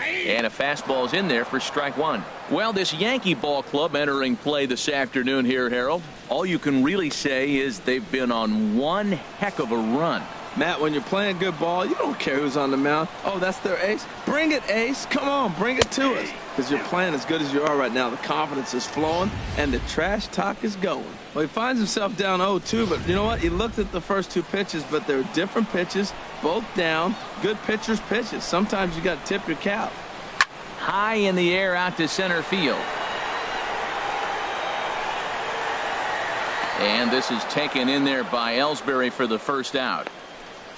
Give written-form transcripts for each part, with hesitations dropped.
And a fastball's in there for strike one. Well, this Yankee ball club entering play this afternoon here, Harold. All you can really say is they've been on one heck of a run. Matt, when you're playing good ball, you don't care who's on the mound. Oh, that's their ace. Bring it, ace. Come on, bring it to us. Because you're playing as good as you are right now. The confidence is flowing, and the trash talk is going. Well, he finds himself down 0-2, but you know what? He looked at the first two pitches, but they're different pitches, both down. Good pitchers' pitches. Sometimes you got to tip your cap. High in the air out to center field. And this is taken in there by Ellsbury for the first out.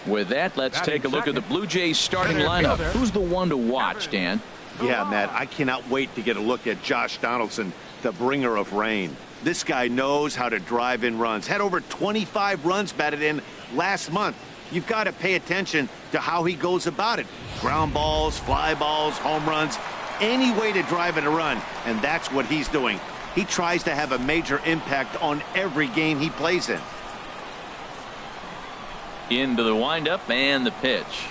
With that, let's take a look at the Blue Jays starting lineup. Who's the one to watch, Dan? Yeah, Matt, I cannot wait to get a look at Josh Donaldson, the bringer of rain. This guy knows how to drive in runs. Had over 25 runs batted in last month. You've got to pay attention to how he goes about it. Ground balls, fly balls, home runs, any way to drive in a run, and that's what he's doing. He tries to have a major impact on every game he plays in. Into the windup and the pitch.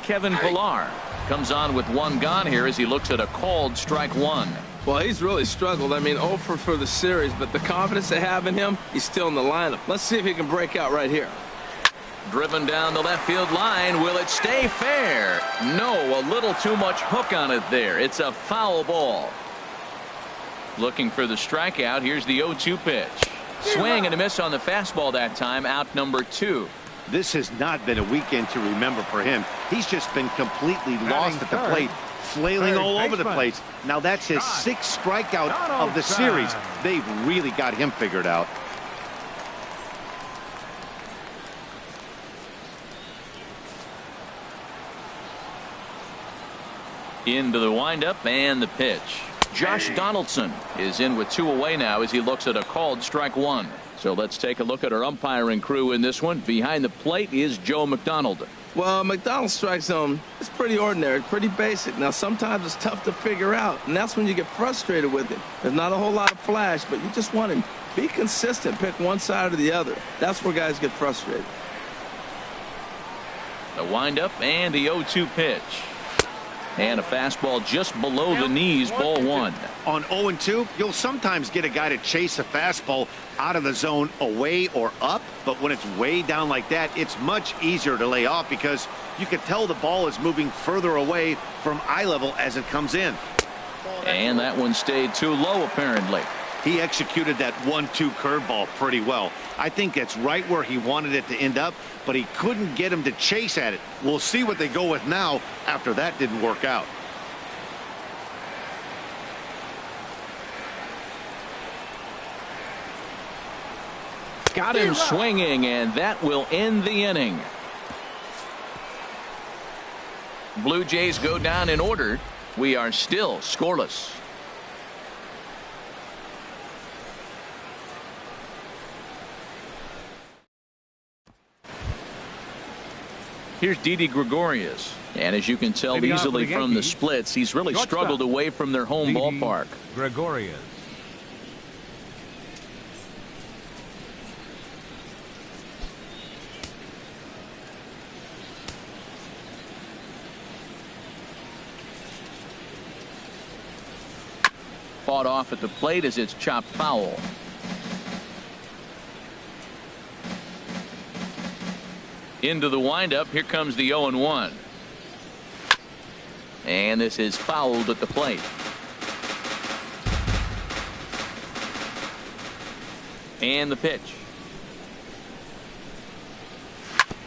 Kevin Pillar comes on with one gone here as he looks at a called strike one. Well, he's really struggled. I mean, 0 for the series, but the confidence they have in him, he's still in the lineup. Let's see if he can break out right here. Driven down the left field line. Will it stay fair? No, a little too much hook on it there. It's a foul ball. Looking for the strikeout. Here's the 0-2 pitch. Swing and a miss on the fastball that time. Out number 2. This has not been a weekend to remember for him. He's just been completely lost at the plate, flailing all over the place. Now that's his 6th strikeout of the series. They've really got him figured out. Into the windup and the pitch. Josh Donaldson is in with 2 away now as he looks at a called strike one. So let's take a look at our umpiring crew in this one. Behind the plate is Joe McDonald. Well, McDonald's strike zone is pretty ordinary, pretty basic. Now, sometimes it's tough to figure out, and that's when you get frustrated with him. There's not a whole lot of flash, but you just want him. Be consistent. Pick one side or the other. That's where guys get frustrated. The windup and the 0-2 pitch. And a fastball just below the knees, ball one. On 0-2, you'll sometimes get a guy to chase a fastball out of the zone away or up, but when it's way down like that, it's much easier to lay off because you can tell the ball is moving further away from eye level as it comes in. And that one stayed too low, apparently. He executed that 1-2 curveball pretty well. I think it's right where he wanted it to end up, but he couldn't get him to chase at it. We'll see what they go with now after that didn't work out. Got him swinging, and that will end the inning. Blue Jays go down in order. We are still scoreless. Here's Didi Gregorius. And as you can tell easily from the splits, he's really struggled away from their home ballpark. Gregorius. Fought off at the plate as it's chopped foul. Into the windup. Here comes the 0-1. And this is fouled at the plate. And the pitch.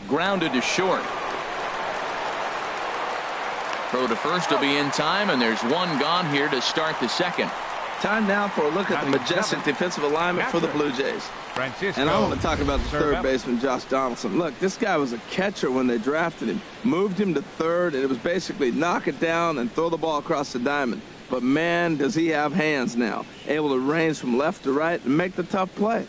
Grounded to short. Throw to first will be in time, and there's one gone here to start the second. Time now for a look at the majestic defensive alignment for the Blue Jays. And I want to talk about the third baseman, Josh Donaldson. Look, this guy was a catcher when they drafted him. Moved him to third, and it was basically knock it down and throw the ball across the diamond. But, man, does he have hands now. Able to range from left to right and make the tough play.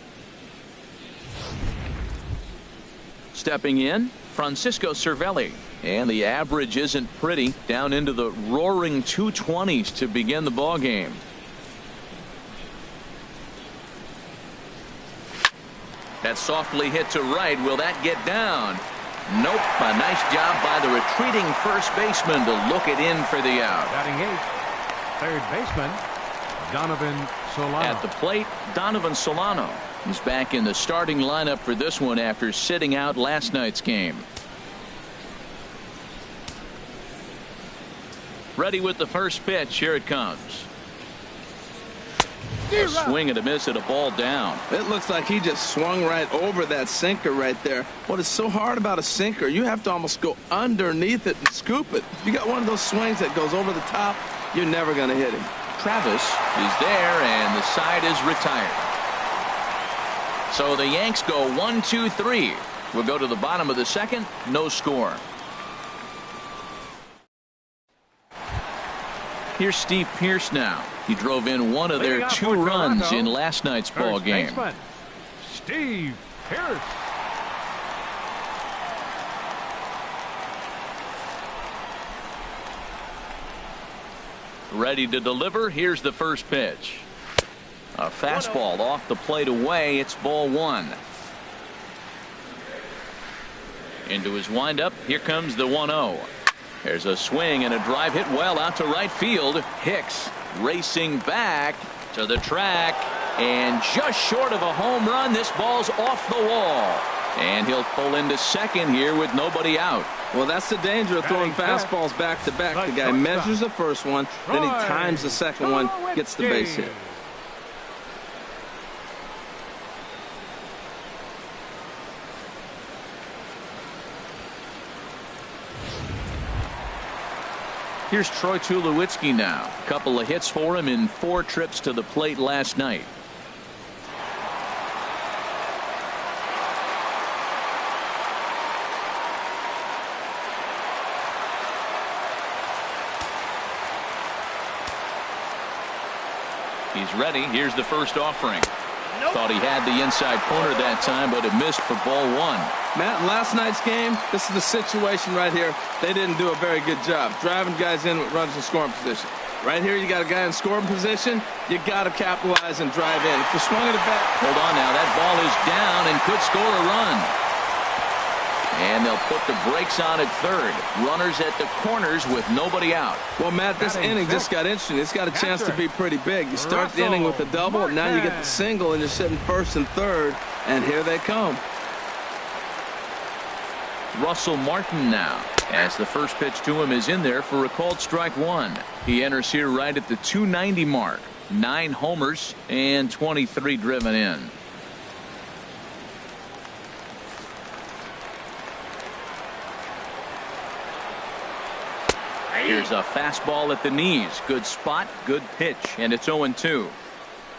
Stepping in, Francisco Cervelli. And the average isn't pretty. Down into the roaring 220s to begin the ball game. That's softly hit to right. Will that get down? Nope. A nice job by the retreating first baseman to look it in for the out. Batting eighth, third baseman, Donovan Solano. At the plate, Donovan Solano. He's back in the starting lineup for this one after sitting out last night's game. Ready with the first pitch. Here it comes. A swing and a miss at a ball down. It looks like he just swung right over that sinker right there. What is so hard about a sinker, you have to almost go underneath it and scoop it. If you got one of those swings that goes over the top, you're never going to hit him. Travis is there, and the side is retired. So the Yanks go 1-2-3. We'll go to the bottom of the second. No score. Here's Steve Pearce now. He drove in one of their 2 runs in last night's ball game. Steve Pearce. Ready to deliver. Here's the first pitch. A fastball off the plate away. It's ball 1. Into his windup. Here comes the 1-0. There's a swing and a drive hit well out to right field. Hicks racing back to the track, and just short of a home run. This ball's off the wall, and he'll pull into second here with nobody out. Well, that's the danger of throwing fastballs back to back. The guy measures the first one, then he times the second one, gets the base hit. Here's Troy Tulowitzki now. A couple of hits for him in 4 trips to the plate last night. He's ready. Here's the first offering. Thought he had the inside corner that time, but it missed for ball 1. Matt, in last night's game, this is the situation right here. They didn't do a very good job driving guys in with runners in scoring position. Right here, you got a guy in scoring position. You got to capitalize and drive in. If you swung at a bat. Hold on now. That ball is down and could score a run. And they'll put the brakes on at third. Runners at the corners with nobody out. Well, Matt, this inning just got interesting. It's got a chance to be pretty big. You start the inning with a double, and now you get the single, and you're sitting first and third, and here they come. Russell Martin now, as the first pitch to him is in there for a called strike 1. He enters here right at the 290 mark. 9 homers and 23 driven in. Here's a fastball at the knees. Good spot, good pitch, and it's 0-2.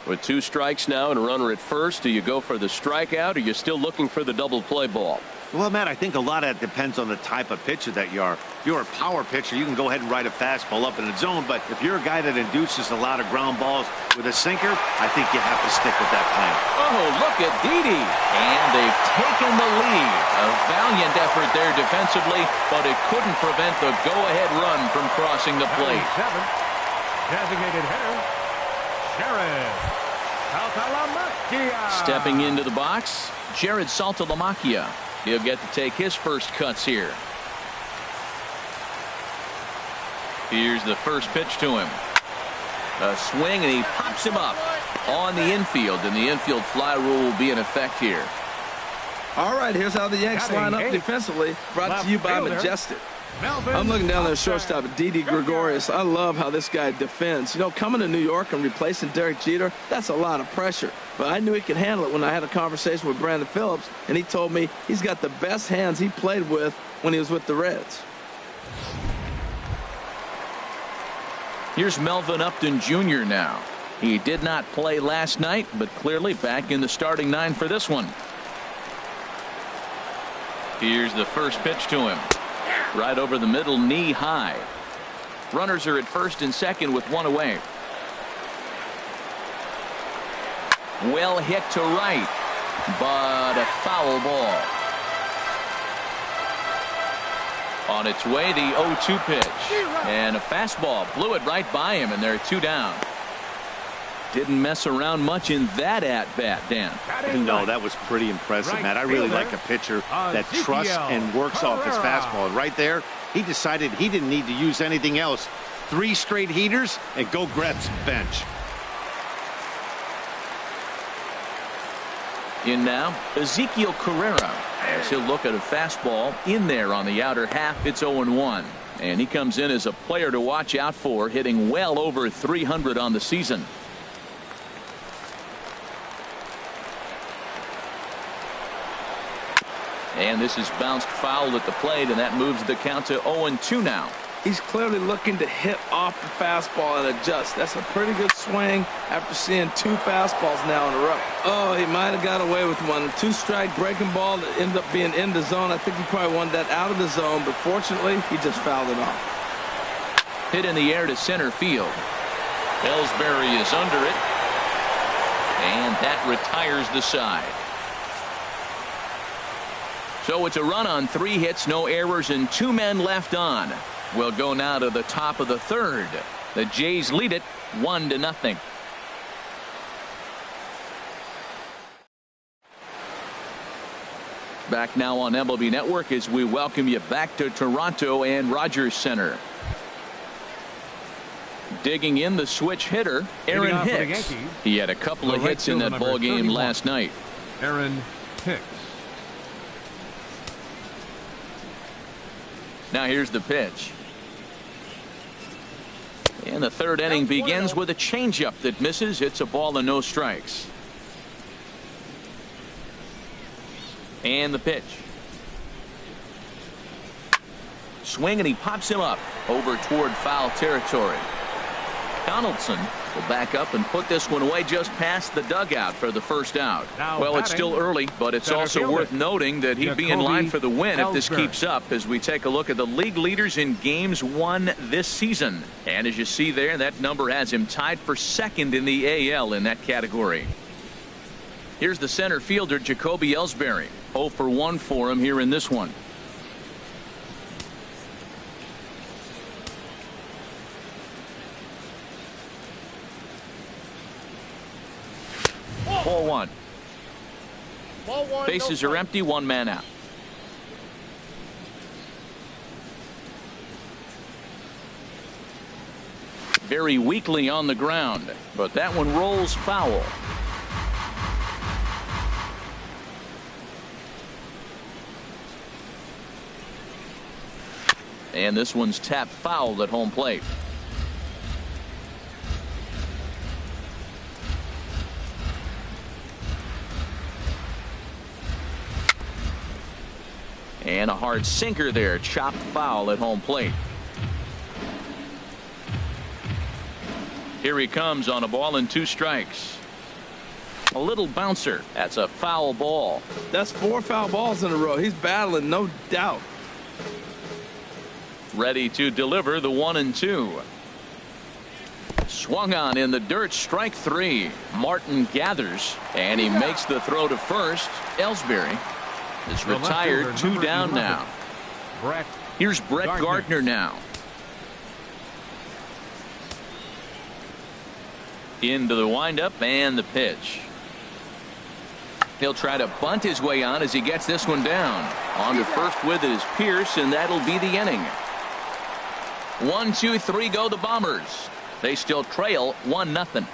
With 2 strikes now and a runner at first, do you go for the strikeout, or are you still looking for the double play ball? Well, Matt, I think a lot of that depends on the type of pitcher that you are. If you're a power pitcher, you can go ahead and ride a fastball up in the zone, but if you're a guy that induces a lot of ground balls with a sinker, I think you have to stick with that plan. Oh, look at Didi. And they've taken the lead. A valiant effort there defensively, but it couldn't prevent the go-ahead run from crossing the plate. 7, designated hitter, Jared Saltalamacchia. Stepping into the box, Jared Saltalamacchia. He'll get to take his first cuts here. Here's the first pitch to him. A swing, and he pops him up on the infield, and the infield fly rule will be in effect here. All right, here's how the Yanks line up defensively. Brought to you by Majestic. I'm looking down there at shortstop at Didi Gregorius. I love how this guy defends. You know, coming to New York and replacing Derek Jeter, that's a lot of pressure. But I knew he could handle it when I had a conversation with Brandon Phillips, and he told me he's got the best hands he played with when he was with the Reds. Here's Melvin Upton Jr. now. He did not play last night, but clearly back in the starting 9 for this one. Here's the first pitch to him. Right over the middle, knee high. Runners are at first and second with 1 away. Well hit to right, but a foul ball. On its way, the 0-2 pitch. And a fastball blew it right by him, and they're 2 down. Didn't mess around much in that at-bat, Dan. No, that was pretty impressive, Matt. I really like a pitcher that trusts and works off his fastball. And right there, he decided he didn't need to use anything else. 3 straight heaters and go grab some bench. In now, Ezekiel Carrera. As he'll look at a fastball in there on the outer half. It's 0-1. And he comes in as a player to watch out for, hitting well over 300 on the season. And this is bounced foul at the plate, and that moves the count to 0-2 now. He's clearly looking to hit off the fastball and adjust. That's a pretty good swing after seeing 2 fastballs now in a row. Oh, he might have got away with one. 2-strike breaking ball that ended up being in the zone. I think he probably wanted that out of the zone, but fortunately, he just fouled it off. Hit in the air to center field. Ellsbury is under it, and that retires the side. So it's a run on 3 hits, no errors, and 2 men left on. We'll go now to the top of the 3rd. The Jays lead it 1-0. Back now on MLB Network as we welcome you back to Toronto and Rogers Center. Digging in the switch hitter, Aaron Hicks. He had a couple of hits in that ball game last night. Aaron Hicks. Now here's the pitch. And the 3rd inning begins with a changeup that misses. It's a ball and no strikes. And the pitch. Swing, and he pops him up over toward foul territory. Donaldson will back up and put this one away just past the dugout for the 1st out. Well, it's still early, but it's also worth noting that he'd be in line for the win if this keeps up as we take a look at the league leaders in games won this season. And as you see there, that number has him tied for 2nd in the AL in that category. Here's the center fielder, Jacoby Ellsbury. 0 for 1 for him here in this one. Ball 1. Bases are empty, 1 man out. Very weakly on the ground, but that one rolls foul. And this one's tapped foul at home plate. And a hard sinker there, chopped foul at home plate. Here he comes on a ball and 2 strikes. A little bouncer. That's a foul ball. That's 4 foul balls in a row. He's battling, no doubt. Ready to deliver the 1-2. Swung on in the dirt, strike 3. Martin gathers, and he makes the throw to first. Ellsbury is retired, 2 down now. Here's Brett Gardner now. Into the windup and the pitch. He'll try to bunt his way on as he gets this one down. On to first with it is Pierce, and that'll be the inning. 1, 2, 3 go the Bombers. They still trail 1-0.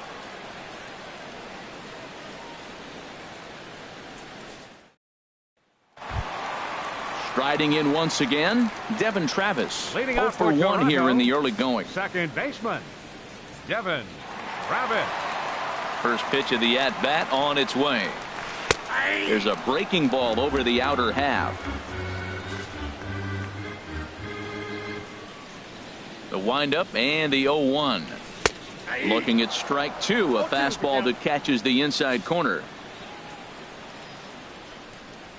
Striding in once again, Devin Travis. 0 for 1 here in the early going. Second baseman, Devin Travis. First pitch of the at-bat on its way. There's a breaking ball over the outer half. The windup and the 0-1. Looking at strike 2, a fastball that catches the inside corner.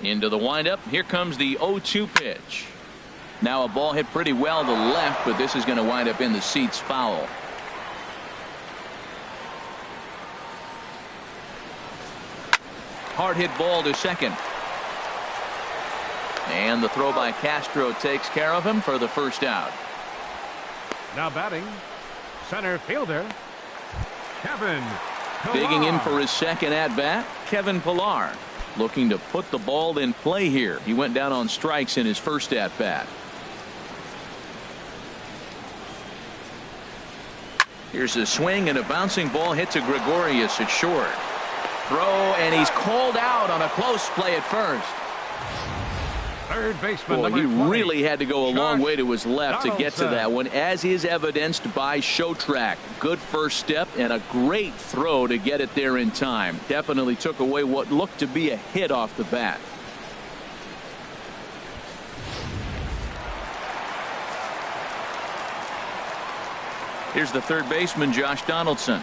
Into the windup. Here comes the 0-2 pitch. Now a ball hit pretty well to the left, but this is going to wind up in the seats foul. Hard hit ball to second. And the throw by Castro takes care of him for the 1st out. Now batting, center fielder Kevin Digging in for his second at-bat, Kevin Pillar. Looking to put the ball in play here. He went down on strikes in his first at-bat. Here's a swing, and a bouncing ball hit to Gregorius at short. Throw, and he's called out on a close play at first. Third baseman, Boy, number he 20, really had to go a long way to his left to get to Donaldson. that one, as is evidenced by Showtrack. Good first step and a great throw to get it there in time. Definitely took away what looked to be a hit off the bat. Here's the third baseman, Josh Donaldson.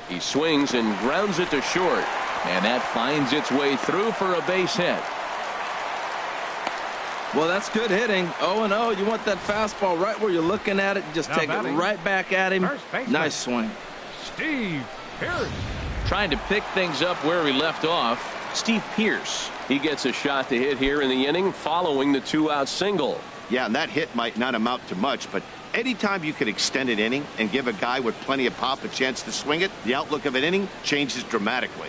He swings and grounds it to short. And that finds its way through for a base hit. Well, that's good hitting. 0-0. You want that fastball right where you're looking at it. Just Now take it batting, right back at him. first baseman. Nice swing. Steve Pierce. Trying to pick things up where he left off, Steve Pierce. He gets a shot to hit here in the inning following the 2-out single. Yeah, and that hit might not amount to much, but anytime you can extend an inning and give a guy with plenty of pop a chance to swing it, the outlook of an inning changes dramatically.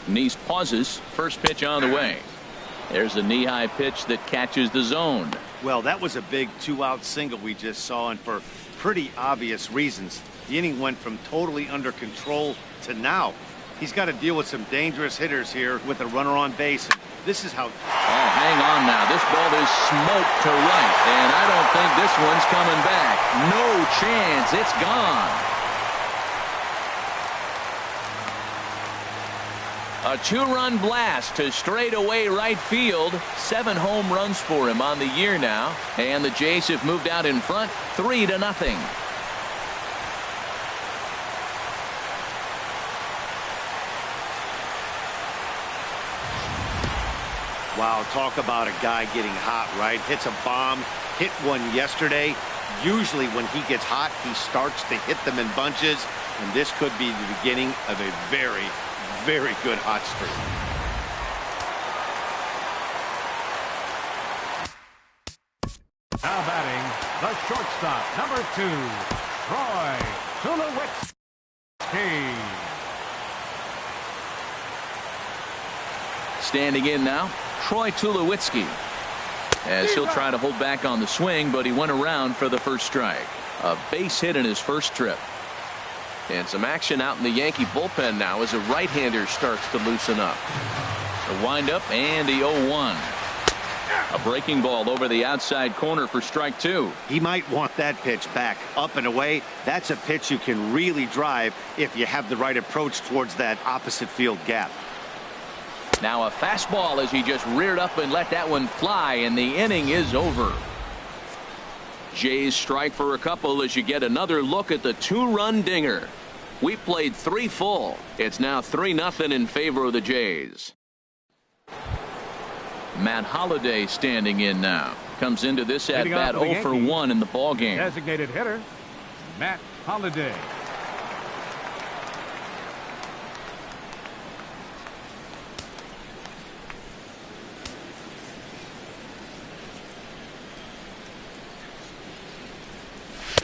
Neese pauses. First pitch on the way. There's a knee-high pitch that catches the zone. Well, that was a big 2-out single we just saw, and for pretty obvious reasons. The inning went from totally under control to now. He's got to deal with some dangerous hitters here with a runner on base. And this is how... Oh, hang on now. This ball is smoked to right, and I don't think this one's coming back. No chance. It's gone. A 2-run blast to straightaway right field. 7 home runs for him on the year now. And the Jays have moved out in front 3-0. Wow, talk about a guy getting hot, right? Hits a bomb, hit one yesterday. Usually when he gets hot, he starts to hit them in bunches. And this could be the beginning of a very, very good hot streak. Now batting, the shortstop, number 2, Troy Tulowitzki. Standing in now, Troy Tulowitzki. As he'll try to hold back on the swing, but he went around for the first strike. A base hit in his first trip. And some action out in the Yankee bullpen now as a right-hander starts to loosen up. A windup and the 0-1. A breaking ball over the outside corner for strike 2. He might want that pitch back up and away. That's a pitch you can really drive if you have the right approach towards that opposite field gap. Now a fastball as he just reared up and let that one fly, and the inning is over. Jays strike for a couple as you get another look at the 2-run dinger. We played 3 full. It's now 3-0 in favor of the Jays. Matt Holliday standing in now. Comes into this at Leading bat off for the 0 for Yankees, 1 in the ball game. Designated hitter, Matt Holliday.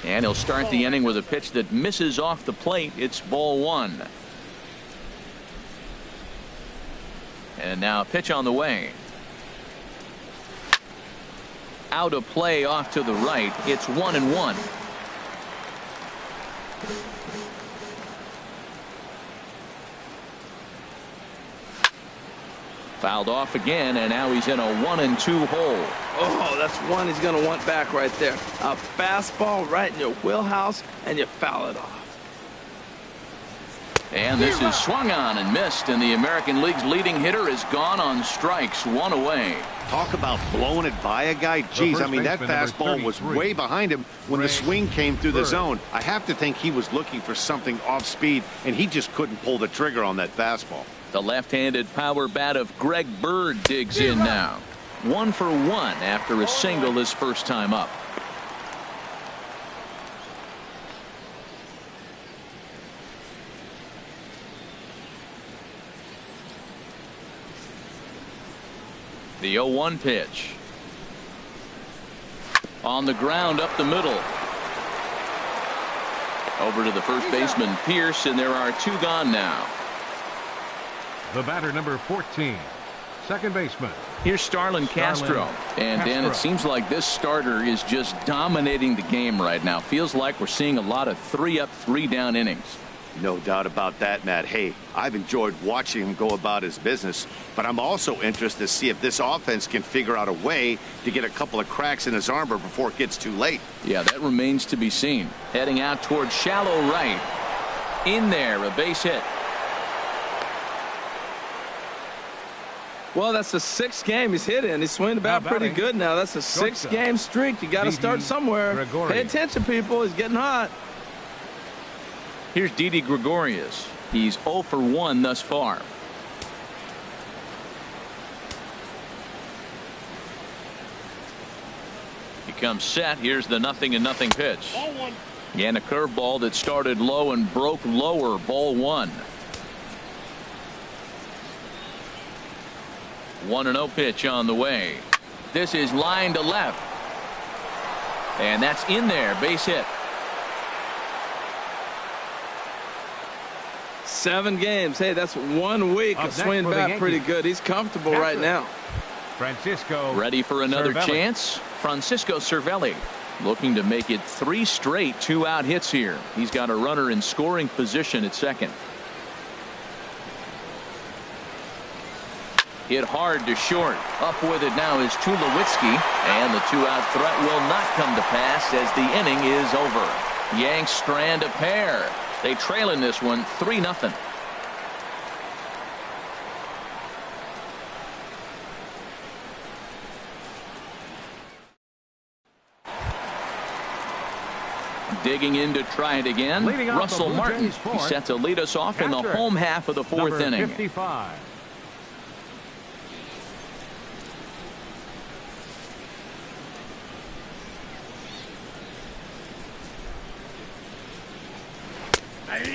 And he'll start the inning with a pitch that misses off the plate. It's ball 1. And now a pitch on the way. Out of play off to the right. It's 1-1. Fouled off again, and now he's in a 1-2 hole. Oh, that's one he's going to want back right there. A fastball right in your wheelhouse, and you foul it off. And this is swung on and missed, and the American League's leading hitter is gone on strikes, 1 away. Talk about blowing it by a guy. Geez, I mean, that baseman, number fastball was 33, way behind him when the swing came through the Bird. zone. I have to think he was looking for something off speed, and he just couldn't pull the trigger on that fastball. The left-handed power bat of Greg Bird digs in now. 1 for 1 after a single his first time up. The 0-1 pitch. On the ground up the middle. Over to the first baseman, Pierce, and there are 2 gone now. The batter, number 14, second baseman. Here's Starlin Castro. And Dan, it seems like this starter is just dominating the game right now. Feels like we're seeing a lot of 3-up, 3-down innings. No doubt about that, Matt. Hey, I've enjoyed watching him go about his business, but I'm also interested to see if this offense can figure out a way to get a couple of cracks in his armor before it gets too late. Yeah, that remains to be seen. Heading out towards shallow right. In there, a base hit. Well, that's the 6th game he's hit in. He's swinging about pretty good now. That's a 6-game streak. You got to start somewhere. Pay attention, people. He's getting hot. Here's Didi Gregorius. He's 0 for 1 thus far. He comes set. Here's the 0-0 pitch. And a curveball that started low and broke lower. Ball 1. 1-0 pitch on the way. This is line to left. And that's in there. Base hit. 7 games. Hey, that's 1 week of swinging back pretty good. He's comfortable right now. Francisco. Ready for another chance. Francisco Cervelli looking to make it 3 straight 2-out hits here. He's got a runner in scoring position at second. Hit hard to short. Up with it now is Tulowitzki, and the 2-out threat will not come to pass as the inning is over. Yanks strand a pair. They trail in this one 3-0. Digging in to try it again. Russell Martin. He's set to lead us off in the home half of the 4th inning. 55.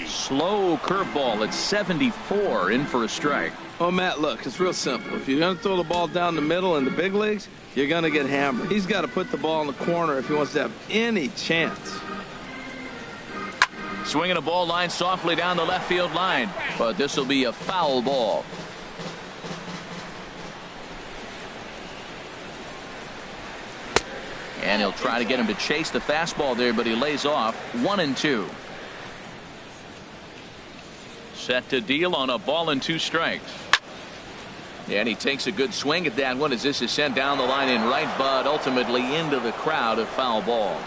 Slow curveball at 74, in for a strike. Oh, Matt, look, it's real simple. If you're going to throw the ball down the middle in the big leagues, you're going to get hammered. He's got to put the ball in the corner if he wants to have any chance. Swinging a ball line softly down the left field line, but this will be a foul ball. And he'll try to get him to chase the fastball there, but he lays off. 1-2. Set to deal on a ball and 2 strikes. And he takes a good swing at that one as this is sent down the line in right, but ultimately into the crowd, a foul ball.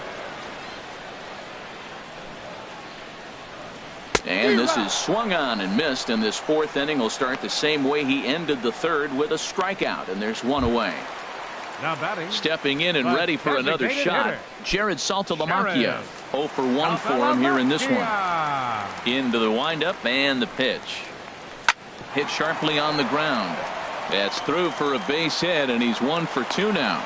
And this is swung on and missed, and this 4th inning will start the same way he ended the 3rd with a strikeout, and there's 1 away. Now batting. Stepping in and ready for another shot. Hitter. Jared Saltalamacchia. 0 for 1 for him here in this one. Into the windup and the pitch. Hit sharply on the ground. That's through for a base hit, and he's 1 for 2 now.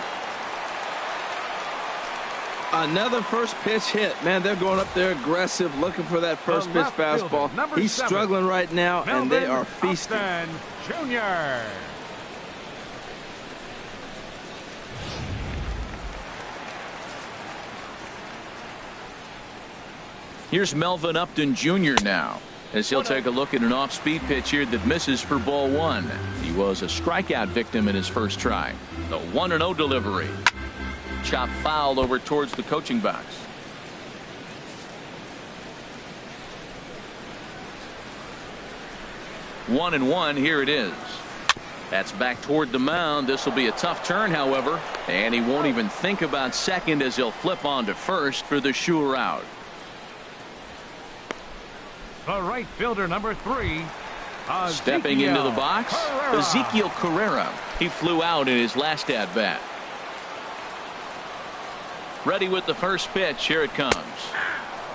Another first pitch hit. Man, they're going up there aggressive, looking for that first pitch fastball. He's struggling right now, and they are feasting. Jr. Here's Melvin Upton Jr. now, as he'll take a look at an off-speed pitch here that misses for ball 1. He was a strikeout victim in his first try. The 1-0 delivery. Chop fouled over towards the coaching box. One and one. Here it is. That's back toward the mound. This will be a tough turn, however, and he won't even think about second as he'll flip on to first for the sure out. The right fielder, number 3. Stepping into the box, Ezekiel Carrera. He flew out in his last at bat. Ready with the first pitch. Here it comes.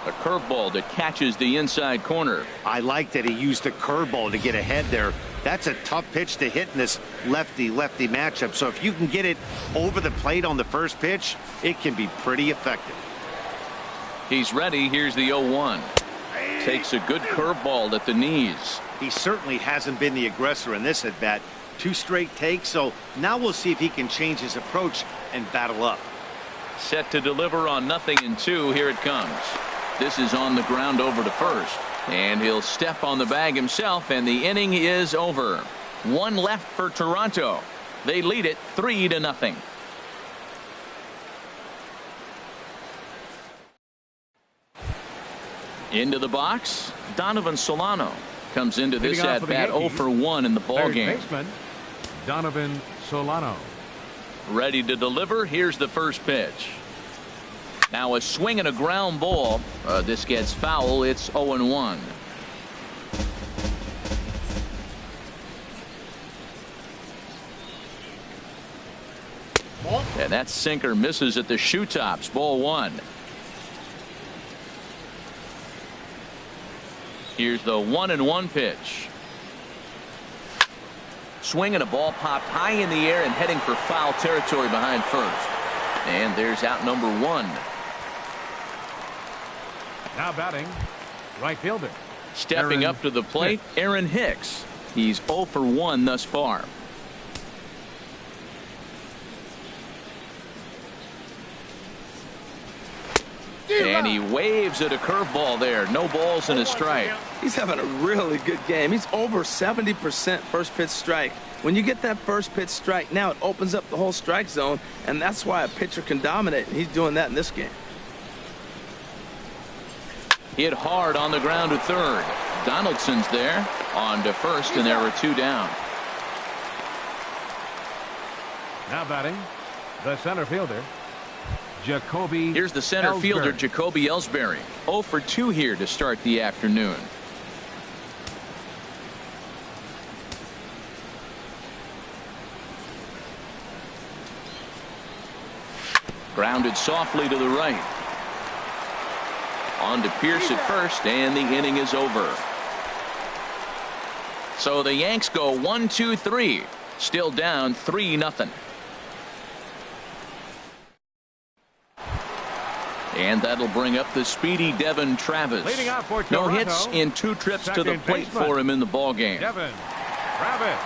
A curveball that catches the inside corner. I like that he used a curveball to get ahead there. That's a tough pitch to hit in this lefty-lefty matchup. So if you can get it over the plate on the first pitch, it can be pretty effective. He's ready. Here's the 0-1. Takes a good curveball at the knees. He certainly hasn't been the aggressor in this at bat. 2 straight takes, so now we'll see if he can change his approach and battle up. Set to deliver on 0-2. Here it comes. This is on the ground over to first. And he'll step on the bag himself, and the inning is over. One left for Toronto. They lead it 3-0. Into the box, Donovan Solano comes into this at bat 0 for 1 in the ball game. Baseman, Donovan Solano. Ready to deliver. Here's the first pitch. Now a swing and a ground ball. This gets foul. It's 0-1. And that sinker misses at the shoe tops. Ball 1. Here's the 1-1 pitch. Swing and a ball popped high in the air and heading for foul territory behind first. And there's out number 1. Now batting, right fielder. Stepping up to the plate, Aaron Hicks. He's 0 for 1 thus far. And he waves at a curveball there. No balls and a strike. He's having a really good game. He's over 70% first pitch strike. When you get that first pitch strike, now it opens up the whole strike zone, and that's why a pitcher can dominate, and he's doing that in this game. Hit hard on the ground to third. Donaldson's there on to first, and there were 2 down. Now batting, the center fielder, Jacoby. Here's the center fielder, Jacoby Ellsbury. 0 for 2 here to start the afternoon. Grounded softly to the right. On to Pierce at first, and the inning is over. So the Yanks go 1-2-3. Still down 3-0. And that'll bring up the speedy Devin Travis. No hits in 2 trips to the plate for him in the ballgame. Devin Travis.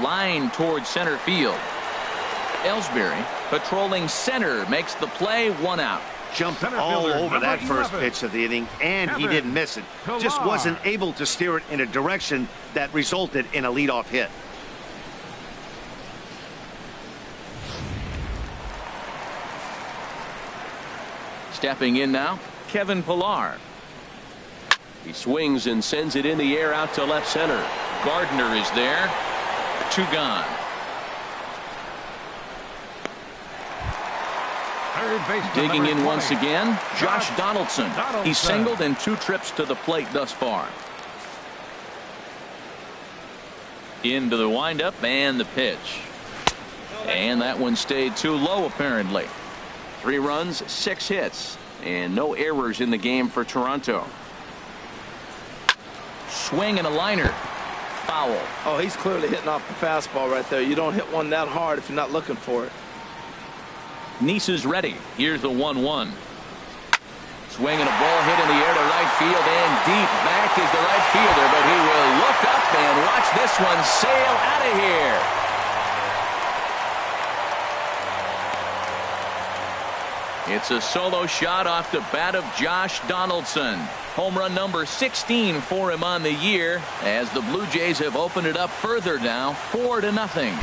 Line towards center field. Ellsbury patrolling center makes the play. 1 out. Jumped all over that first pitch of the inning, and he didn't miss it. Just wasn't able to steer it in a direction that resulted in a leadoff hit. Stepping in now, Kevin Pillar. He swings and sends it in the air out to left center. Gardner is there. 2 gone. Digging in once again, Josh Donaldson. He's singled in 2 trips to the plate thus far. Into the windup and the pitch. And that one stayed too low apparently. 3 runs, 6 hits, and no errors in the game for Toronto. Swing and a liner. Foul. Oh, he's clearly hitting off the fastball right there. You don't hit one that hard if you're not looking for it. Neese is ready. Here's the 1-1. Swing and a ball hit in the air to right field, and deep back is the right fielder, but he will look up and watch this one sail out of here. It's a solo shot off the bat of Josh Donaldson. Home run number 16 for him on the year, as the Blue Jays have opened it up further now, 4-0.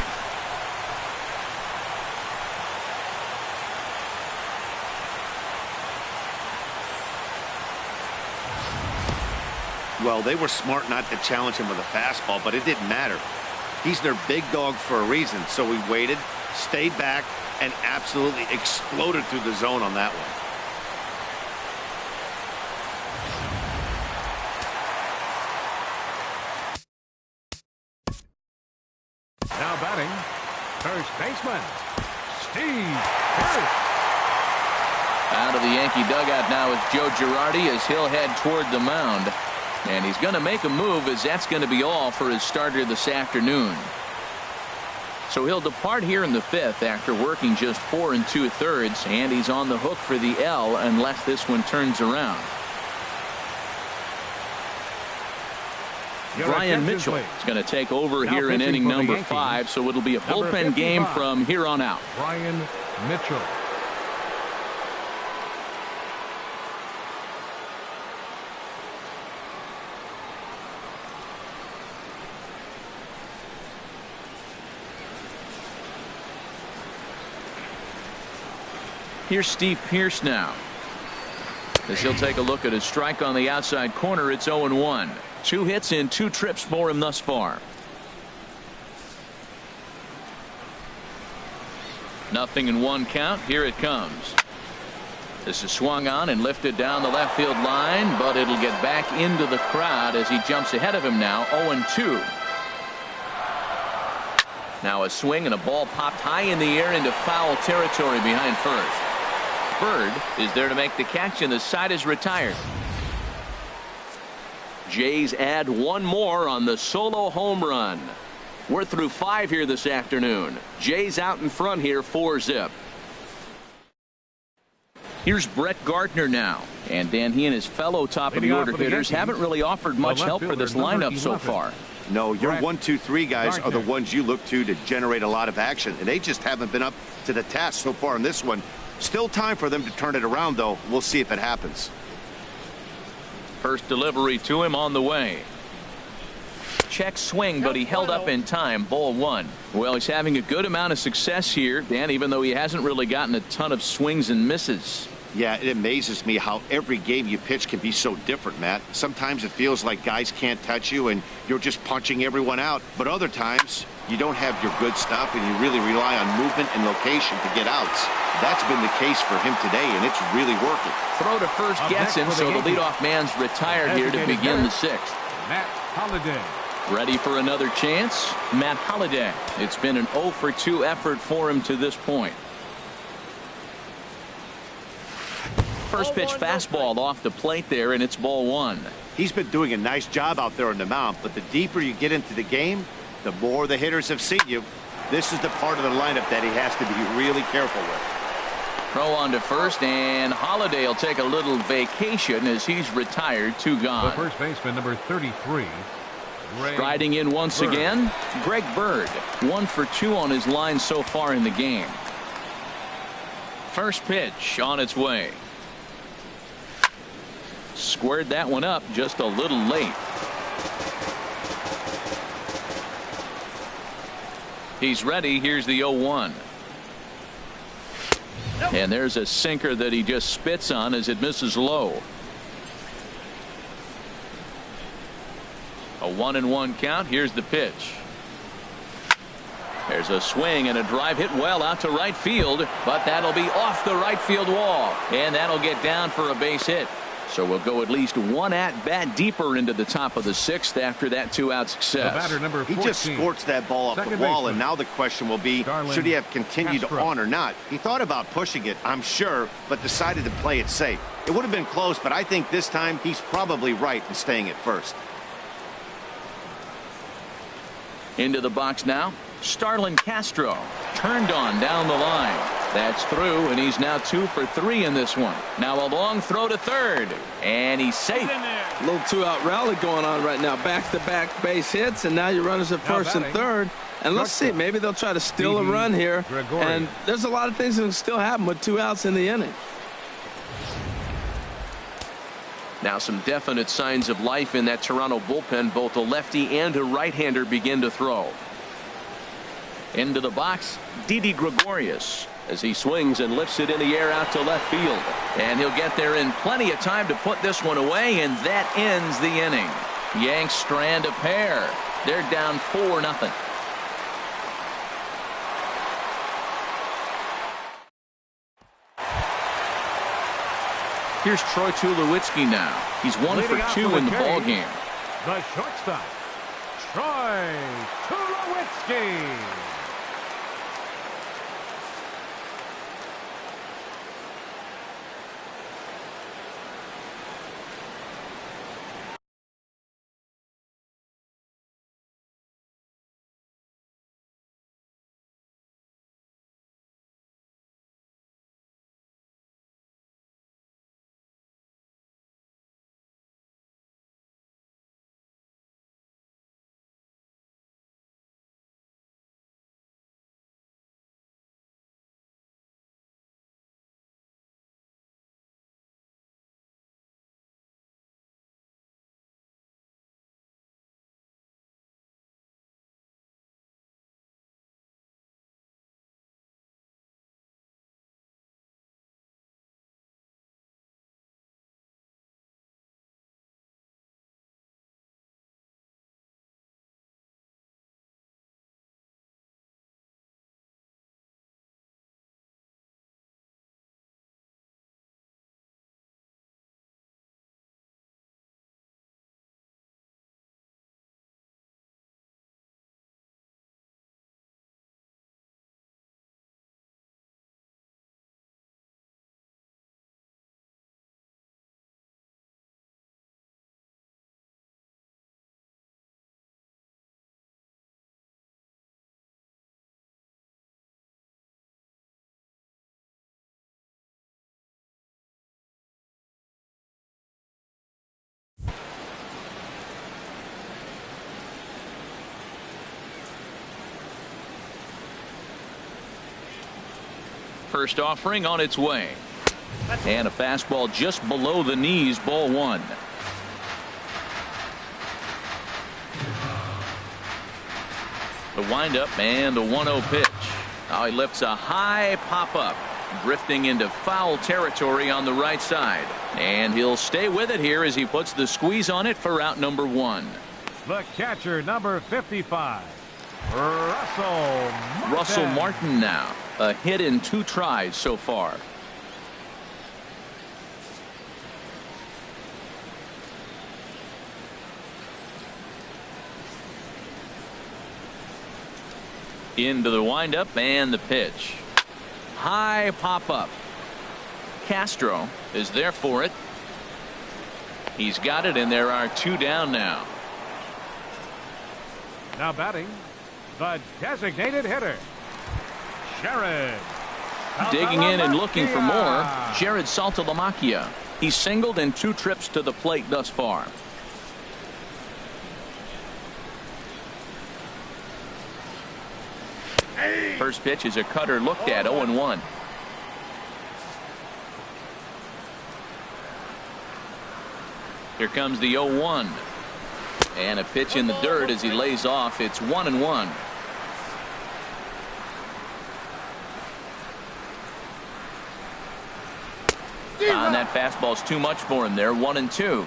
Well, they were smart not to challenge him with a fastball, but it didn't matter. He's their big dog for a reason, so he waited, stayed back, and absolutely exploded through the zone on that one. Now batting, first baseman, Steve Pierce. Out of the Yankee dugout now is Joe Girardi as he'll head toward the mound. And he's going to make a move, as that's going to be all for his starter this afternoon. So he'll depart here in the 5th after working just 4 2/3, and he's on the hook for the L unless this one turns around. Brian Mitchell is going to take over here in inning number 5, so it'll be a bullpen game from here on out. Brian Mitchell. Here's Steve Pearce now, as he'll take a look at his strike on the outside corner. It's 0-1. 2 hits in 2 trips for him thus far. 0-1 count. Here it comes. This is swung on and lifted down the left field line, but it'll get back into the crowd as he jumps ahead of him now. 0-2. Now a swing and a ball popped high in the air into foul territory behind first. Bird is there to make the catch, and the side is retired. Jays add 1 more on the solo home run. We're through 5 here this afternoon. Jays out in front here, 4-zip. Here's Brett Gardner now. And Dan, he and his fellow top-of-the-order hitters haven't really offered much help for this lineup so far. No, your 1, 2, 3 guys are the ones you look to generate a lot of action, and they just haven't been up to the task so far in this one. Still time for them to turn it around, though. We'll see if it happens. First delivery to him on the way. Check swing, but he held up in time. Ball 1. Well, he's having a good amount of success here, Dan, even though he hasn't really gotten a ton of swings and misses. Yeah, it amazes me how every game you pitch can be so different, Matt. Sometimes it feels like guys can't touch you and you're just punching everyone out. But other times, you don't have your good stuff and you really rely on movement and location to get outs. That's been the case for him today, and it's really working. Throw to first gets him, so the leadoff man's retired here to begin the 6th. Matt Holliday. Ready for another chance? Matt Holliday. It's been an 0 for 2 effort for him to this point. First pitch fastball off the plate there, and it's ball 1. He's been doing a nice job out there on the mound, but the deeper you get into the game, the more the hitters have seen you. This is the part of the lineup that he has to be really careful with. Throw on to first, and Holliday will take a little vacation as he's retired. 2 gone. The first baseman, number 33. Striding in once again, Greg Bird. 1 for 2 on his line so far in the game. First pitch on its way. Squared that one up just a little late. He's ready. Here's the 0-1. And there's a sinker that he just spits on as it misses low. A 1-1 count. Here's the pitch. There's a swing and a drive hit well out to right field, but that'll be off the right field wall, and that'll get down for a base hit. So we'll go at least 1 at-bat deeper into the top of the 6th after that 2-out success. The batter, number 14. He just scorched that ball up the wall, and now the question will be, should he have continued on or not? He thought about pushing it, I'm sure, but decided to play it safe. It would have been close, but I think this time he's probably right in staying at first. Into the box now, Starlin Castro. Turned on down the line. That's through, and he's now 2 for 3 in this one. Now a long throw to third, and he's safe. A little 2-out rally going on right now. Back-to-back base hits, and now your runners at first and third. And let's see, maybe they'll try to steal a run here. And there's a lot of things that can still happen with 2 outs in the inning. Now some definite signs of life in that Toronto bullpen. Both a lefty and a right-hander begin to throw. Into the box, Didi Gregorius, as he swings and lifts it in the air out to left field. and he'll get there in plenty of time to put this one away, and that ends the inning. Yanks strand a pair. They're down 4-0. Here's Troy Tulowitzki now. He's 1 for 2 in the ball game. The shortstop, Troy Tulowitzki. First offering on its way. And a fastball just below the knees, ball one. The windup and the 1-0 pitch. Now he lifts a high pop-up, drifting into foul territory on the right side. And he'll stay with it here as he puts the squeeze on it for out number one. The catcher, number 55, Russell Martin now. A hit in 2 tries so far. Into the windup and the pitch. High pop up. Castro is there for it. He's got it, and there are 2 down now. Now batting, the designated hitter, Jared. Digging in and looking for more, Jared Saltalamacchia. He's singled in 2 trips to the plate thus far. First pitch is a cutter looked at, 0-1. Here comes the 0-1. And a pitch in the dirt as he lays off. It's 1-1. And that fastball's too much for him there. 1-2.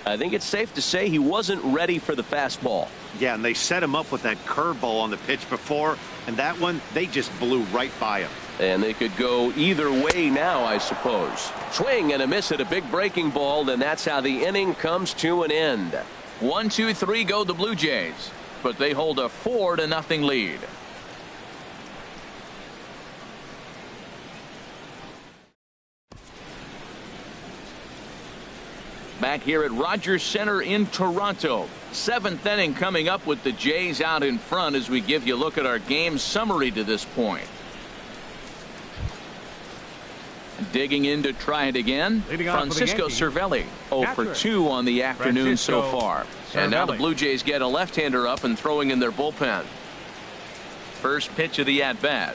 I think it's safe to say he wasn't ready for the fastball. Yeah, and they set him up with that curveball on the pitch before, and that one, they just blew right by him. And they could go either way now, I suppose. Swing and a miss at a big breaking ball, and that's how the inning comes to an end. 1, 2, 3 go the Blue Jays, but they hold a 4-0 lead. Back here at Rogers Center in Toronto. 7th inning coming up with the Jays out in front as we give you a look at our game summary to this point. Digging in to try it again. Francisco Cervelli 0 for 2 on the afternoon so far. And now the Blue Jays get a left-hander up and throwing in their bullpen. First pitch of the at-bat.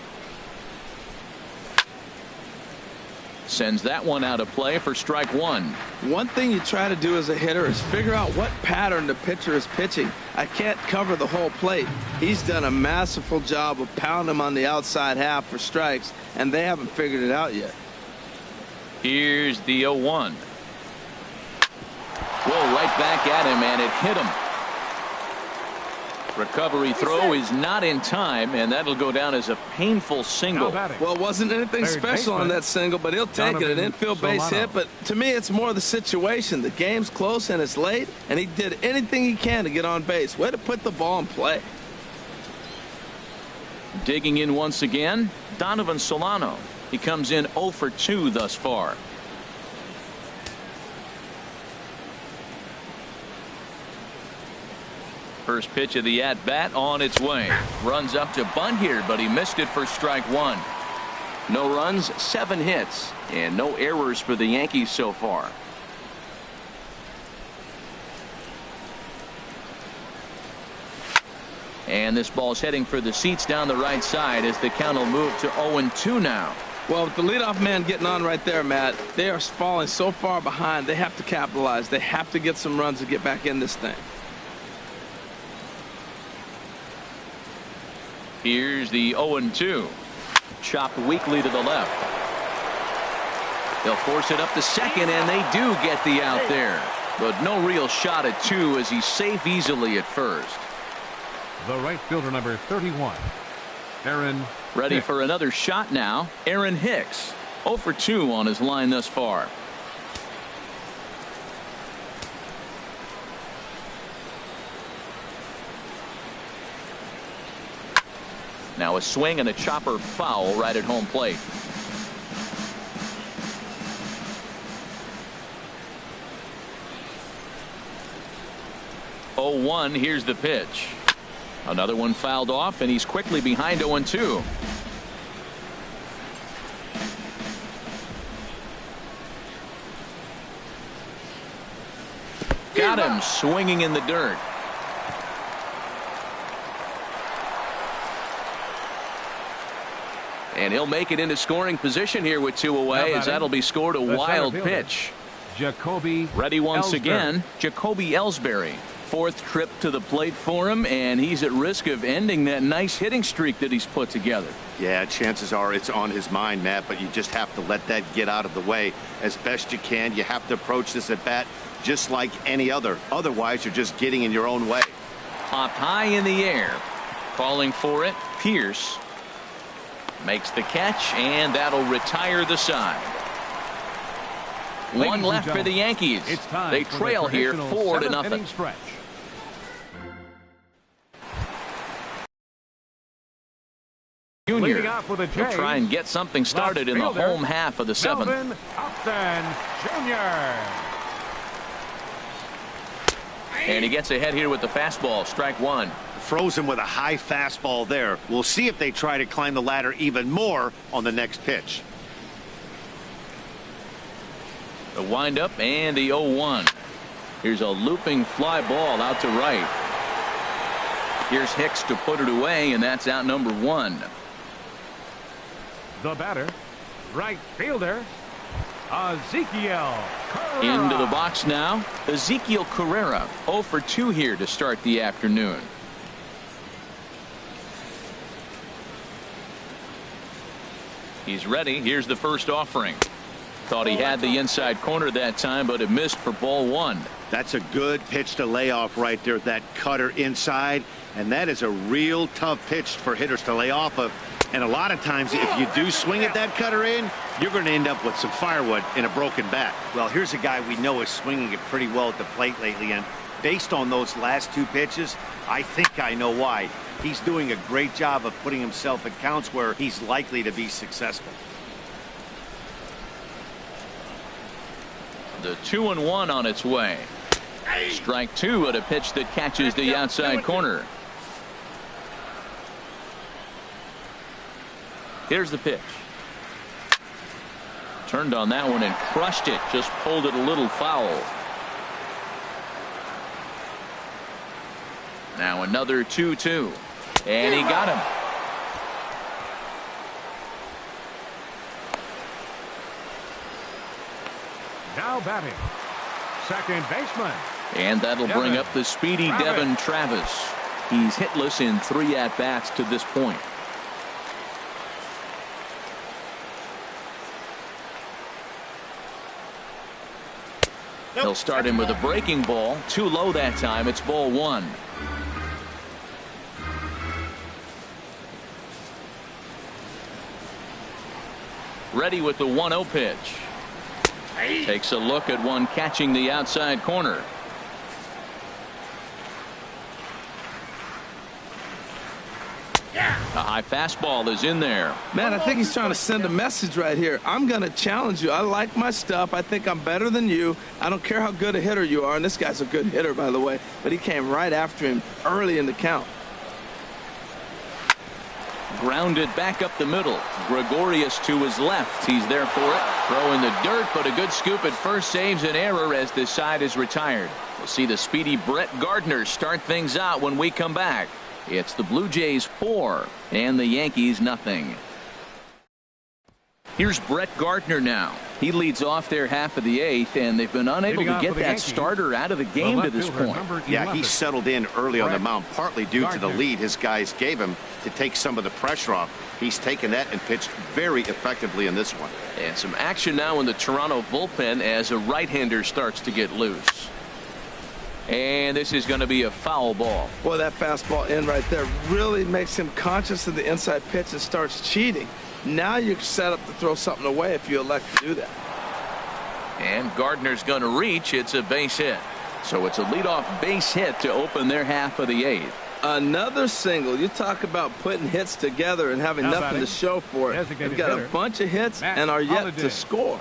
Sends that one out of play for strike one. One thing you try to do as a hitter is figure out what pattern the pitcher is pitching. I can't cover the whole plate. He's done a masterful job of pounding him on the outside half for strikes, and they haven't figured it out yet. Here's the 0-1. Whoa, right back at him, and it hit him. Recovery throw is not in time, and that'll go down as a painful single. Well, it wasn't anything special on that single, but he'll take it. An infield base hit, but to me, it's more the situation. The game's close and it's late, and he did anything he can to get on base. Way to put the ball in play. Digging in once again, Donovan Solano. He comes in 0 for 2 thus far. First pitch of the at-bat on its way. Runs up to bunt here, but he missed it for strike one. No runs, 7 hits, and no errors for the Yankees so far. And this ball's heading for the seats down the right side as the count will move to 0-2 now. Well, with the leadoff man getting on right there, Matt, they are falling so far behind. They have to capitalize. They have to get some runs to get back in this thing. Here's the 0-2. Chopped weakly to the left. They'll force it up to second, and they do get the out there. But no real shot at 2 as he's safe easily at first. The right fielder, number 31, Aaron. Ready Hicks. for another shot now. Aaron Hicks 0 for 2 on his line thus far. Now a swing and a chopper foul right at home plate. Oh, 1. Here's the pitch. Another one fouled off, and he's quickly behind 0-2. Got him swinging in the dirt. And he'll make it into scoring position here with 2 away, as that'll be scored a wild pitch. Jacoby Ready once Ellsbury. again, Jacoby Ellsbury. 4th trip to the plate for him, and he's at risk of ending that nice hitting streak that he's put together. Yeah, chances are it's on his mind, Matt, but you just have to let that get out of the way as best you can. You have to approach this at bat just like any other. Otherwise, you're just getting in your own way. Popped high in the air. Calling for it, Pierce. Makes the catch, and that'll retire the side. One left for the Yankees. They trail here 4-0. Junior will try and get something started in the home half of the 7th. And he gets ahead here with the fastball. Strike 1. Froze him with a high fastball there. We'll see if they try to climb the ladder even more on the next pitch. The windup and the 0-1. Here's a looping fly ball out to right. Here's Hicks to put it away, and that's out number 1. The batter, right fielder, Ezekiel Carrera. Into the box now, Ezekiel Carrera. 0 for 2 here to start the afternoon. He's ready. Here's the first offering. Thought he had the inside corner that time, but it missed for ball 1. That's a good pitch to lay off right there. That cutter inside, and that is a real tough pitch for hitters to lay off of. And a lot of times, if you do swing at that cutter in, you're going to end up with some firewood in a broken bat. Well, here's a guy we know is swinging it pretty well at the plate lately, and based on those last 2 pitches, I think I know why. He's doing a great job of putting himself at counts where he's likely to be successful. The 2-1 on its way. Strike 2 at a pitch that catches the outside corner. Here's the pitch. Turned on that one and crushed it. Just pulled it a little foul. Now another 2-2. And he got him. Now batting, second baseman. And that'll bring up the speedy Devin Travis. He's hitless in 3 at-bats to this point. He'll start him with a breaking ball. Too low that time. It's ball 1. Ready with the 1-0 pitch. Takes a look at one catching the outside corner. A high fastball is in there. Man, I think he's trying to send a message right here. I'm going to challenge you. I like my stuff. I think I'm better than you. I don't care how good a hitter you are. And this guy's a good hitter, by the way. But he came right after him early in the count. Grounded back up the middle. Gregorius to his left. He's there for it. Throw in the dirt, but a good scoop at first saves an error as this side is retired. We'll see the speedy Brett Gardner start things out when we come back. It's the Blue Jays 4 and the Yankees nothing. Here's Brett Gardner now. He leads off their half of the 8th, and they've been unable to get that starter out of the game to this point. Yeah, he settled in early on the mound, partly due to the lead his guys gave him to take some of the pressure off. He's taken that and pitched very effectively in this one. And some action now in the Toronto bullpen as a right-hander starts to get loose. And this is going to be a foul ball. Boy, that fastball in right there really makes him conscious of the inside pitch and starts cheating. Now you're set up to throw something away if you elect to do that. And Gardner's going to reach. It's a base hit. So it's a leadoff base hit to open their half of the 8th. Another single. You talk about putting hits together and having nothing to show for it. They've got a bunch of hits and are yet to score.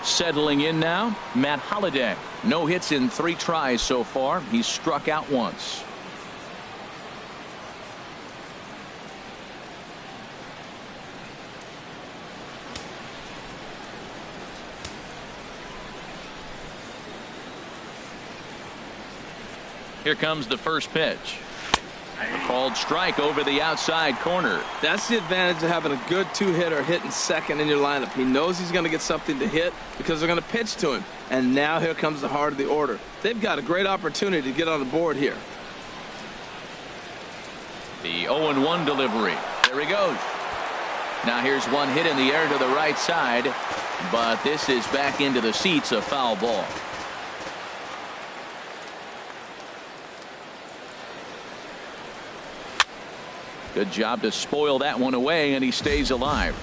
Settling in now, Matt Holliday. No hits in 3 tries so far. He's struck out once. Here comes the first pitch. A called strike over the outside corner. That's the advantage of having a good two-hitter hitting second in your lineup. He knows he's going to get something to hit because they're going to pitch to him. And now here comes the heart of the order. They've got a great opportunity to get on the board here. The 0-1 delivery. There he goes. Now here's one hit in the air to the right side, but this is back into the seats, a foul ball. Good job to spoil that one away, and he stays alive.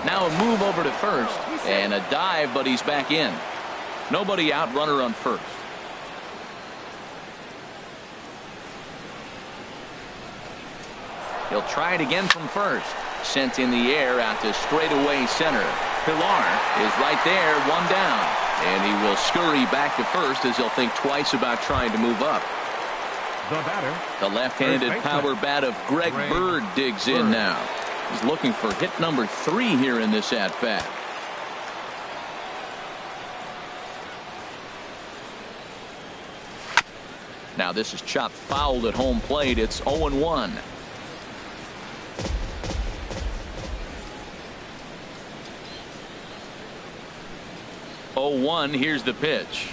Now a move over to first, and a dive, but he's back in. Nobody out, runner on first. He'll try it again from first. Sent in the air out to straightaway center. Pilar is right there, one down. And he will scurry back to first as he'll think twice about trying to move up. The batter. The left-handed power bat of Greg Bird digs in now. He's looking for hit number 3 here in this at-bat. Now this is chopped foul at home plate. It's 0-1. 0-1. Here's the pitch.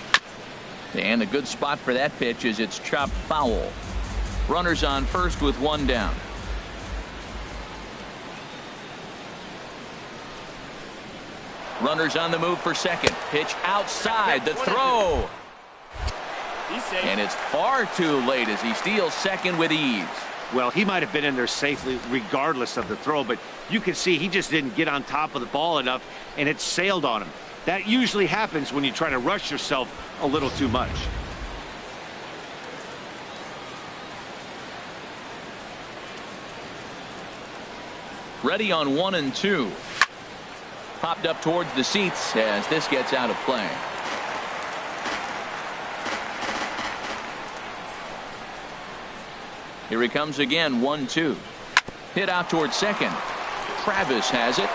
And a good spot for that pitch is it's chopped foul. Runners on first with one down. Runners on the move for second. Pitch outside. The throw. And it's far too late as he steals second with ease. Well, he might have been in there safely regardless of the throw, but you can see he just didn't get on top of the ball enough, and it sailed on him. That usually happens when you try to rush yourself a little too much. Ready on 1 and 2. Popped up towards the seats as this gets out of play. Here he comes again, 1-2. Hit out towards second. Travis has it.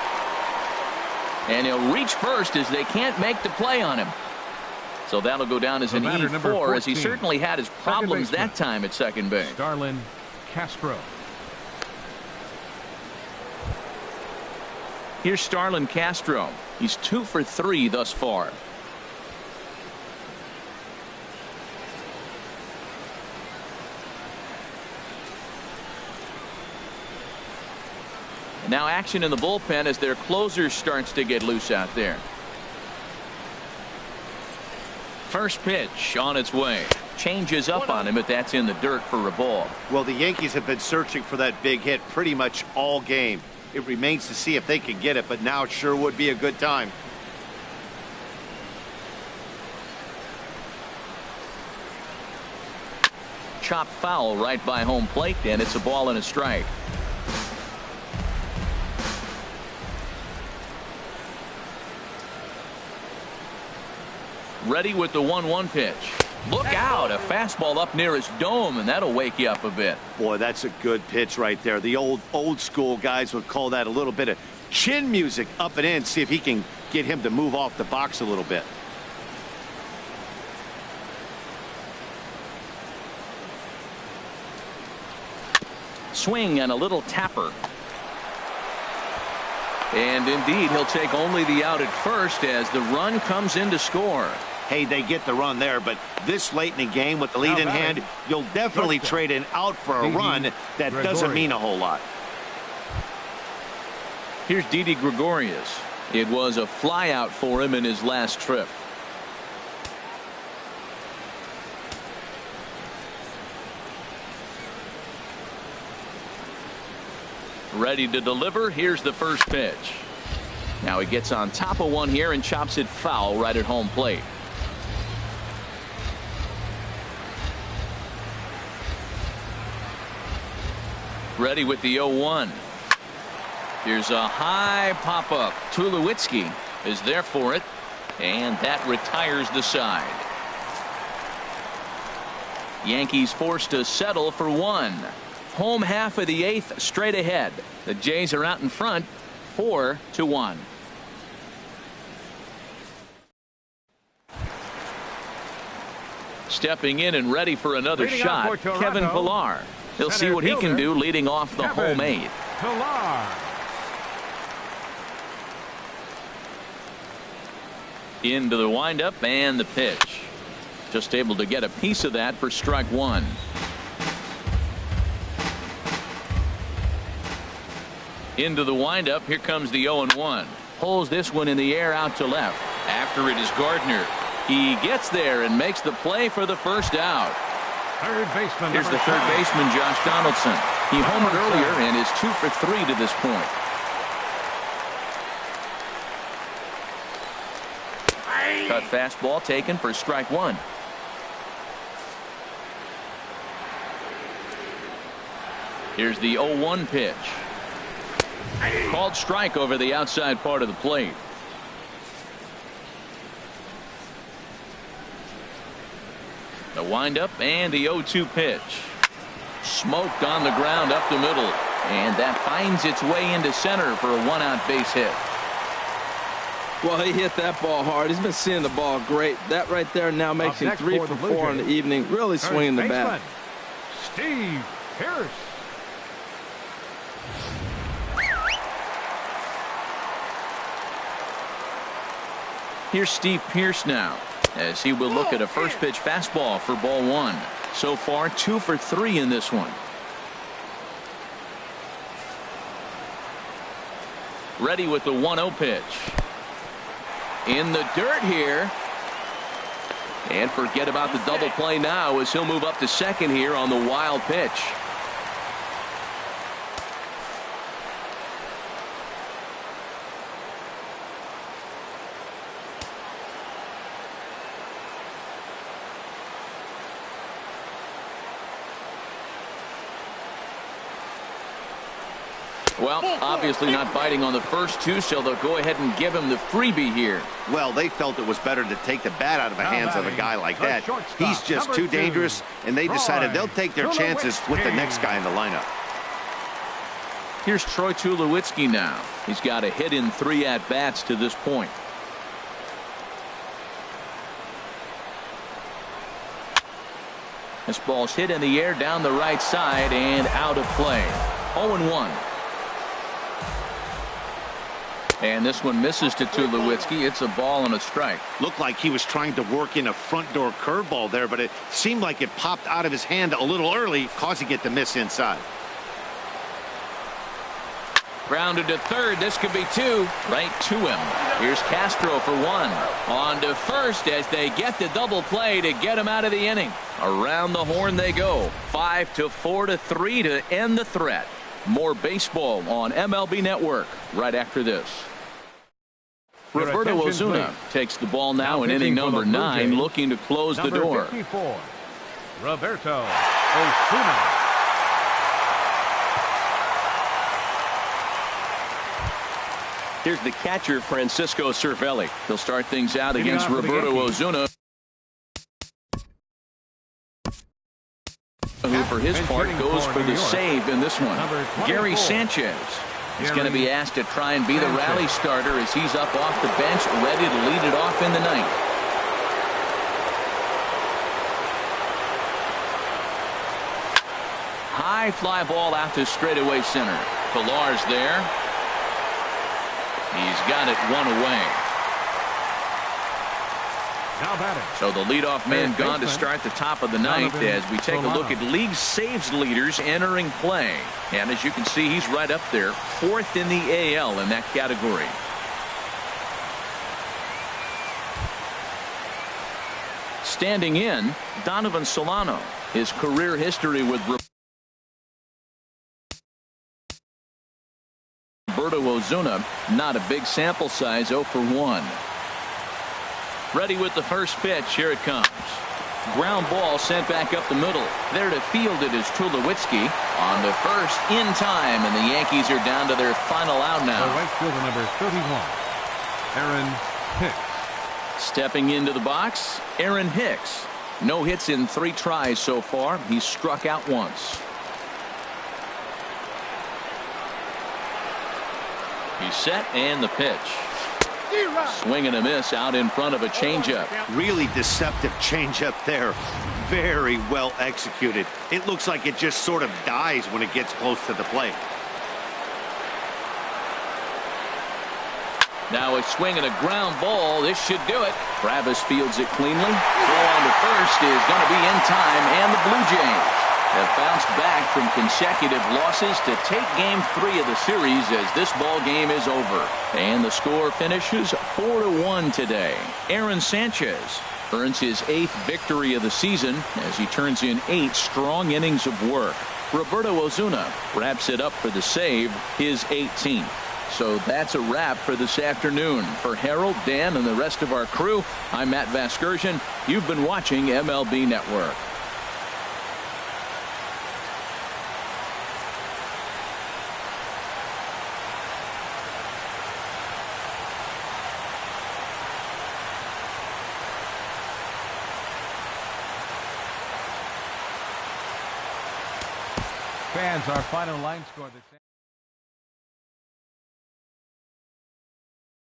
And he'll reach first as they can't make the play on him. So that'll go down as an E4 as he certainly had his problems that time at second base. Starlin Castro. Here's Starlin Castro. He's 2 for 3 thus far. Now action in the bullpen as their closer starts to get loose out there. First pitch on its way. Changes up on him, but that's in the dirt for a ball. Well, the Yankees have been searching for that big hit pretty much all game. It remains to see if they can get it, but now it sure would be a good time. Chop foul right by home plate, and it's a ball and a strike. Ready with the 1-1 pitch. Look out, a fastball up near his dome, and that'll wake you up a bit. Boy, that's a good pitch right there. The old school guys would call that a little bit of chin music up and in. See if he can get him to move off the box a little bit. Swing and a little tapper. And indeed, he'll take only the out at first as the run comes in to score. Hey, they get the run there, but this late in the game with the lead in hand, you'll definitely trade an out for a run that doesn't mean a whole lot. Here's Didi Gregorius. It was a fly out for him in his last trip. Ready to deliver. Here's the first pitch. Now he gets on top of one here and chops it foul right at home plate. Ready with the 0-1. Here's a high pop-up. Tulowitzki is there for it, and that retires the side. Yankees forced to settle for one. Home half of the 8th straight ahead. The Jays are out in front 4-1. Stepping in and ready for another Leading shot, off for Toronto, Kevin Pillar. He'll see center what he can fielder, do leading off the Kevin homemade. Pillar. Into the windup and the pitch. Just able to get a piece of that for strike one. Into the windup. Here comes the 0-1. Pulls this one in the air out to left. After it is Gardner. He gets there and makes the play for the first out. Third baseman. Here's the third baseman, Josh Donaldson. He homered earlier and is 2 for 3 to this point. Cut fastball taken for strike one. Here's the 0-1 pitch. Called strike over the outside part of the plate. The windup and the 0-2 pitch. Smoked on the ground up the middle. And that finds its way into center for a one-out base hit. Well, he hit that ball hard. He's been seeing the ball great. That right there now makes him 3 for 4 in the evening. Really swinging the bat. Steve Pearce. Here's Steve Pearce now, as he will look at a first pitch fastball for ball one. So far 2 for 3 in this one. Ready with the 1-0 pitch. In the dirt here. And forget about the double play now as he'll move up to second here on the wild pitch. Well, obviously not biting on the first two, so they'll go ahead and give him the freebie here. Well, they felt it was better to take the bat out of the hands of a guy like that. He's just too dangerous, and they decided they'll take their chances with the next guy in the lineup. Here's Troy Tulowitzki now. He's got a hit in 3 at-bats to this point. This ball's hit in the air down the right side and out of play. 0-1. And this one misses to Tulowitzki. It's a ball and a strike. Looked like he was trying to work in a front door curveball there, but it seemed like it popped out of his hand a little early, causing it to miss inside. Grounded to third. This could be 2. Right to him. Here's Castro for 1. On to first as they get the double play to get him out of the inning. Around the horn they go. 5-4-3 to end the threat. More baseball on MLB Network right after this. Roberto Osuna takes the ball now in inning number 9, looking to close the door. 54, Roberto Osuna. Here's the catcher, Francisco Cervelli. He'll start things out against Roberto Osuna, who for his part goes for the save in this one. Gary Sanchez is going to be asked to try and be the rally starter as he's up off the bench, ready to lead it off in the ninth. High fly ball out to straightaway center. Pillar's there. He's got it 1 away. So the leadoff man gone to start the top of the ninth as we take a look at league saves leaders entering play. And as you can see, he's right up there, 4th in the AL in that category. Standing in, Donovan Solano. His career history with Roberto Osuna, not a big sample size, 0 for 1. Ready with the first pitch. Here it comes. Ground ball sent back up the middle. There to field it is Tulowitzki. On to first in time, and the Yankees are down to their final out now. The right fielder number 31, Aaron Hicks. Stepping into the box, Aaron Hicks. No hits in 3 tries so far. He's struck out once. He's set, and the pitch. Swing and a miss out in front of a changeup. Really deceptive changeup there. Very well executed. It looks like it just sort of dies when it gets close to the plate. Now a swing and a ground ball. This should do it. Travis fields it cleanly. Throw on to first is going to be in time, and the Blue Jays have bounced back from consecutive losses to take Game 3 of the series as this ball game is over. And the score finishes 4-1 today. Aaron Sanchez earns his 8th victory of the season as he turns in 8 strong innings of work. Roberto Osuna wraps it up for the save, his 18th. So that's a wrap for this afternoon. For Harold, Dan, and the rest of our crew, I'm Matt Vasgersian. You've been watching MLB Network. Fans, our final line score this